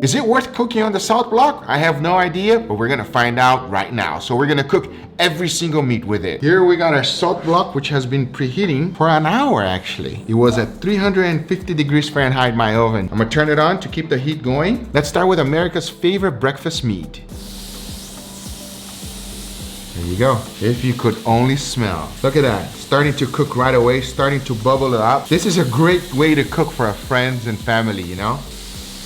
Is it worth cooking on the salt block? I have no idea, but we're gonna find out right now. So we're gonna cook every single meat with it. Here we got our salt block, which has been preheating for an hour actually. It was at 350 degrees Fahrenheit, my oven. I'm gonna turn it on to keep the heat going. Let's start with America's favorite breakfast meat. There you go. If you could only smell. Look at that. Starting to cook right away, starting to bubble up. This is a great way to cook for our friends and family, you know?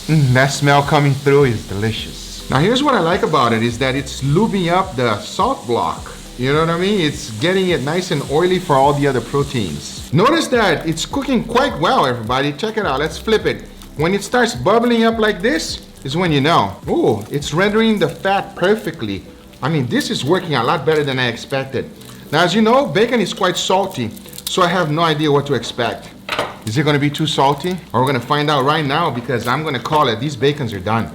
That smell coming through is delicious. Now here's what I like about it is that it's lubing up the salt block. You know what I mean? It's getting it nice and oily for all the other proteins. Notice that it's cooking quite well, everybody. Check it out. Let's flip it. When it starts bubbling up like this is when you know. Ooh, it's rendering the fat perfectly. I mean, this is working a lot better than I expected. Now, as you know, bacon is quite salty, so I have no idea what to expect. Is it gonna be too salty? Or we're gonna find out right now because I'm gonna call it. These bacons are done.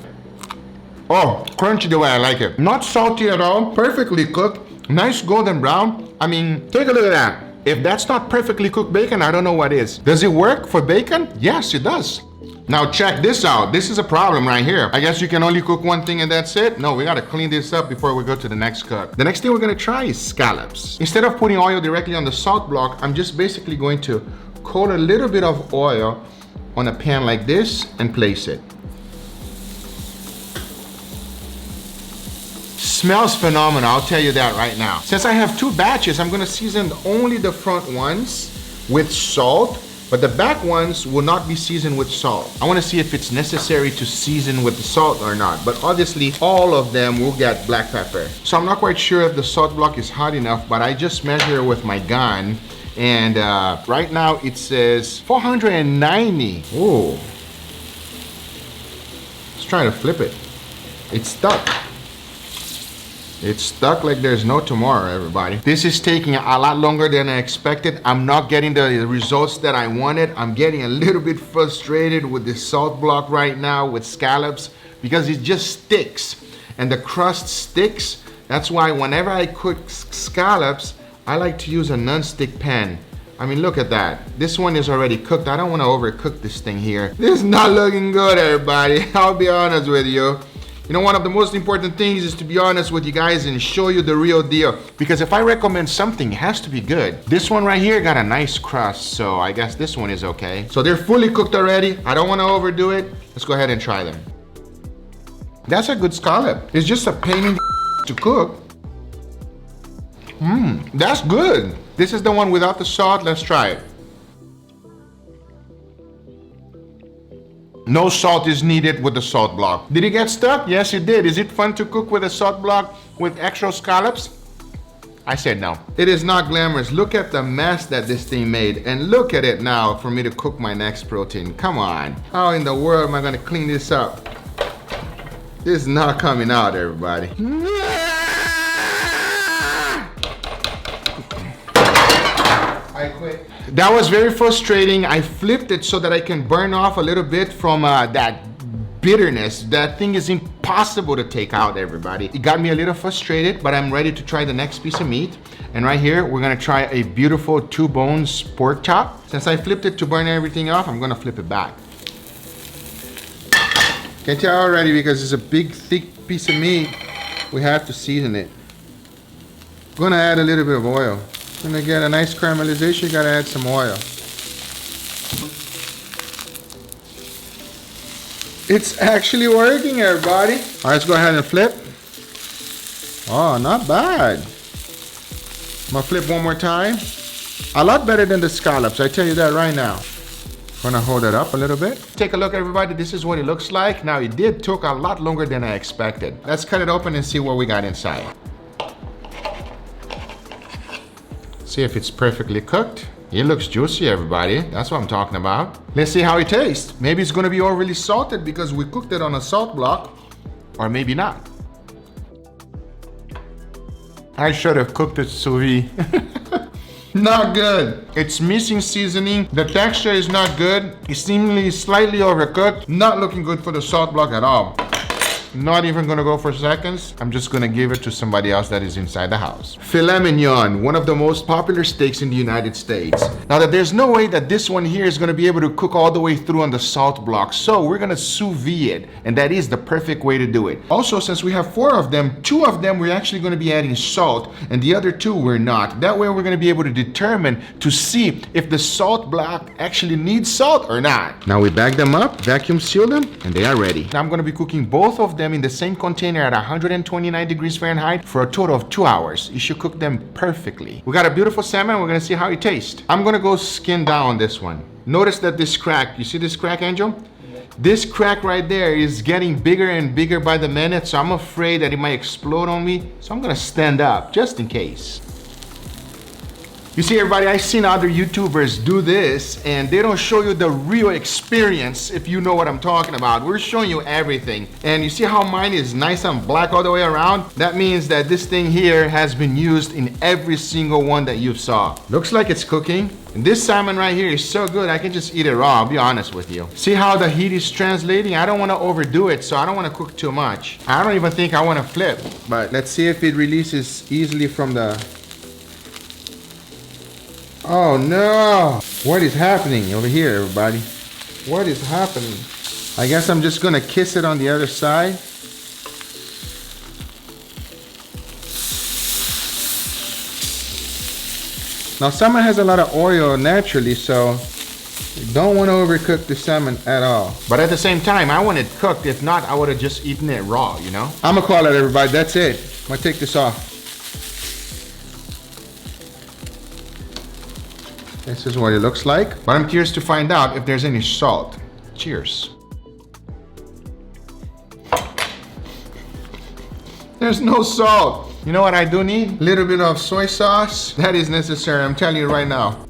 Oh, crunchy the way I like it. Not salty at all, perfectly cooked, nice golden brown. I mean, take a look at that. If that's not perfectly cooked bacon, I don't know what is. Does it work for bacon? Yes, it does. Now check this out. This is a problem right here. I guess you can only cook one thing and that's it. No, we gotta clean this up before we go to the next cook. The next thing we're gonna try is scallops. Instead of putting oil directly on the salt block, I'm just basically going to coat a little bit of oil on a pan like this and place it. Smells phenomenal, I'll tell you that right now. Since I have 2 batches, I'm gonna season only the front ones with salt, but the back ones will not be seasoned with salt. I wanna see if it's necessary to season with the salt or not, but obviously all of them will get black pepper. So I'm not quite sure if the salt block is hot enough, but I just measure with my gun, and right now it says 490. Ooh. Let's try to flip it. It's stuck. It's stuck like there's no tomorrow, everybody. This is taking a lot longer than I expected. I'm not getting the results that I wanted. I'm getting a little bit frustrated with the salt block right now with scallops because it just sticks and the crust sticks. That's why whenever I cook scallops, I like to use a non-stick pan. I mean, look at that. This one is already cooked. I don't want to overcook this thing here. This is not looking good, everybody. I'll be honest with you. You know, one of the most important things is to be honest with you guys and show you the real deal. Because if I recommend something, it has to be good. This one right here got a nice crust, so I guess this one is okay. So they're fully cooked already. I don't want to overdo it. Let's go ahead and try them. That's a good scallop. It's just a pain in the to cook. That's good. This is the one without the salt. Let's try it. No salt is needed with the salt block. Did it get stuck? Yes, it did. Is it fun to cook with a salt block with extra scallops? I said no. It is not glamorous. Look at the mess that this thing made. And look at it now for me to cook my next protein. Come on. How in the world am I gonna clean this up? This is not coming out, everybody. I quit. That was very frustrating. I flipped it so that I can burn off a little bit from that bitterness. That thing is impossible to take out, everybody. It got me a little frustrated, but I'm ready to try the next piece of meat. And right here, we're gonna try a beautiful 2 bones pork chop. Since I flipped it to burn everything off, I'm gonna flip it back. Can tell already because it's a big, thick piece of meat. We have to season it. I'm gonna add a little bit of oil. Gonna get a nice caramelization, you gotta add some oil. It's actually working, everybody. All right, let's go ahead and flip. Oh, not bad. I'm gonna flip one more time. A lot better than the scallops, I tell you that right now. Gonna hold it up a little bit. Take a look, everybody. This is what it looks like. Now, it did took a lot longer than I expected. Let's cut it open and see what we got inside. See if it's perfectly cooked. It looks juicy, everybody. That's what I'm talking about. Let's see how it tastes. Maybe it's gonna be overly salted because we cooked it on a salt block, or maybe not. I should have cooked it sous vide. Not good. It's missing seasoning. The texture is not good. It's seemingly slightly overcooked. Not looking good for the salt block at all. Not even gonna go for seconds. I'm just gonna give it to somebody else that is inside the house. Filet mignon, one of the most popular steaks in the United States. Now that there's no way that this one here is gonna be able to cook all the way through on the salt block, so we're gonna sous vide it, and that is the perfect way to do it. Also, since we have 4 of them, 2 of them we're actually gonna be adding salt, and the other 2 we're not. That way we're gonna be able to determine to see if the salt block actually needs salt or not. Now we bag them up, vacuum seal them, and they are ready. Now I'm gonna be cooking both of them in the same container at 129 degrees Fahrenheit for a total of 2 hours. You should cook them perfectly. We got a beautiful salmon. We're gonna see how it tastes. I'm gonna go skin down on this one. Notice that this crack, you see this crack, Angel? This crack right there is getting bigger and bigger by the minute, so I'm afraid that it might explode on me. So I'm gonna stand up just in case. You see, everybody, I've seen other YouTubers do this and they don't show you the real experience, if you know what I'm talking about. We're showing you everything. And you see how mine is nice and black all the way around? That means that this thing here has been used in every single one that you saw. Looks like it's cooking. And this salmon right here is so good, I can just eat it raw, I'll be honest with you. See how the heat is translating? I don't want to overdo it, so I don't want to cook too much. I don't even think I want to flip, but let's see if it releases easily from the... Oh no! What is happening over here, everybody? What is happening? I guess I'm just gonna kiss it on the other side. Now salmon has a lot of oil naturally, so you don't want to overcook the salmon at all. But at the same time, I want it cooked. If not, I would have just eaten it raw, you know? I'm gonna call it, everybody. That's it. I'm gonna take this off. This is what it looks like. But I'm curious to find out if there's any salt. Cheers. There's no salt. You know what I do need? A little bit of soy sauce. That is necessary, I'm telling you right now.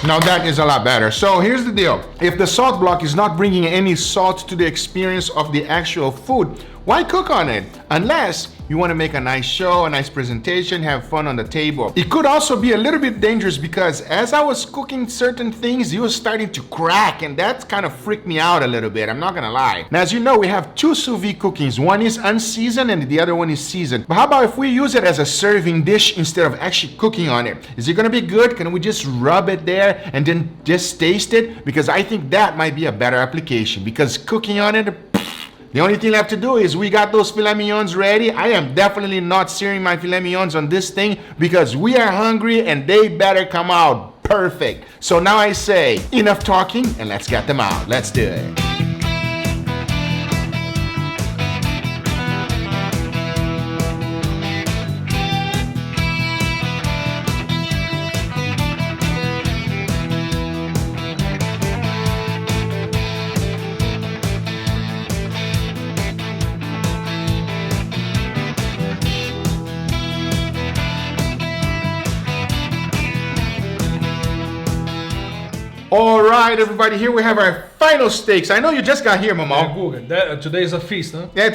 Now that is a lot better. So here's the deal. If the salt block is not bringing any salt to the experience of the actual food, why cook on it? Unless you want to make a nice show, a nice presentation, have fun on the table. It could also be a little bit dangerous because as I was cooking certain things, it was starting to crack, and that kind of freaked me out a little bit, I'm not gonna lie. Now, as you know, we have 2 sous vide cookings. One is unseasoned and the other one is seasoned. But how about if we use it as a serving dish instead of actually cooking on it? Is it gonna be good? Can we just rub it there and then just taste it? Because I think that might be a better application, because cooking on it, the only thing left to do is we got those filet mignons ready. I am definitely not searing my filet mignons on this thing because we are hungry and they better come out perfect. So now I say, enough talking and let's get them out. Let's do it. All right, everybody, here we have our final steaks. I know you just got here, Mama. Today's a feast, huh? Yeah,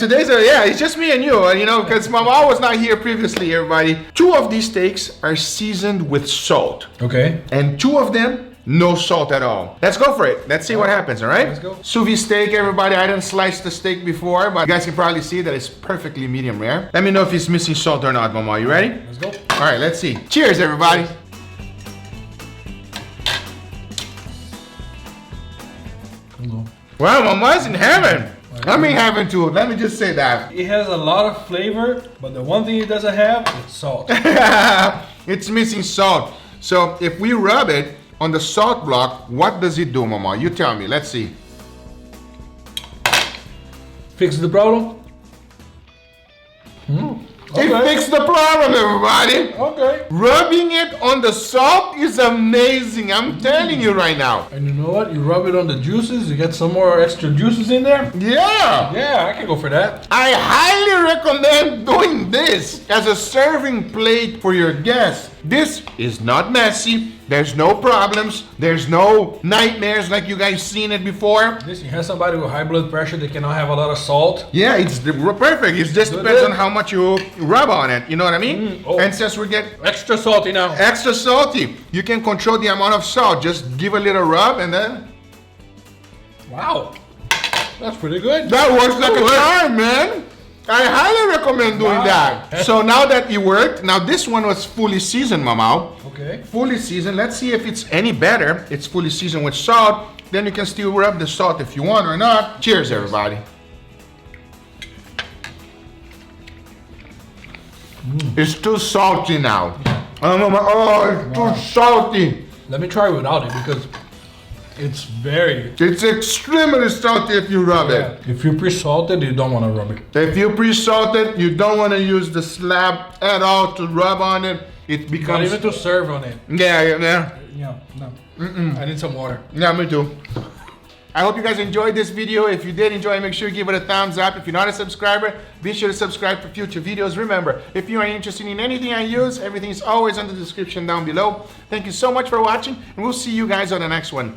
it's just me and you, you know, because Mama was not here previously, everybody. 2 of these steaks are seasoned with salt. Okay. And 2 of them, no salt at all. Let's go for it. Let's see what happens, all right? Let's go. Sous vide steak, everybody. I didn't slice the steak before, but you guys can probably see that it's perfectly medium rare. Let me know if it's missing salt or not, Mama. You ready? Let's go. All right, let's see. Cheers, everybody. Well, Mama's in heaven. I'm in heaven too. Let me just say that. It has a lot of flavor, but the one thing it doesn't have is salt. It's missing salt. So if we rub it on the salt block, what does it do, Mama? You tell me. Let's see. Fix the problem? Okay. It fixed the problem, everybody. Okay. Rubbing it on the salt is amazing. I'm telling you right now. And you know what? You rub it on the juices, you get some more extra juices in there. Yeah. Yeah, I can go for that. I highly recommend doing this as a serving plate for your guests. This is not messy. There's no problems. There's no nightmares like you guys seen it before. Listen, you have somebody with high blood pressure, they cannot have a lot of salt. Yeah, it's perfect. It just depends on how much you rub on it. You know what I mean? Oh. And since we get Extra salty now. extra salty, you can control the amount of salt. Just give a little rub and then... Wow. That's pretty good. That works like a charm, man. I highly recommend doing that. So now that it worked, now this one was fully seasoned, Mamau. Okay. Fully seasoned. Let's see if it's any better. It's fully seasoned with salt. Then you can still rub the salt if you want or not. Cheers, everybody. It's too salty now. Oh, it's too salty. Let me try without it because it's very... It's extremely salty if you rub it. If you pre-salted, you don't want to rub it. If you pre-salted, you don't want to use the slab at all to rub on it. It becomes... Not even to serve on it. Yeah. Yeah, no. I need some water. Yeah, me too. I hope you guys enjoyed this video. If you did enjoy, make sure you give it a thumbs up. If you're not a subscriber, be sure to subscribe for future videos. Remember, if you are interested in anything I use, everything is always in the description down below. Thank you so much for watching, and we'll see you guys on the next one.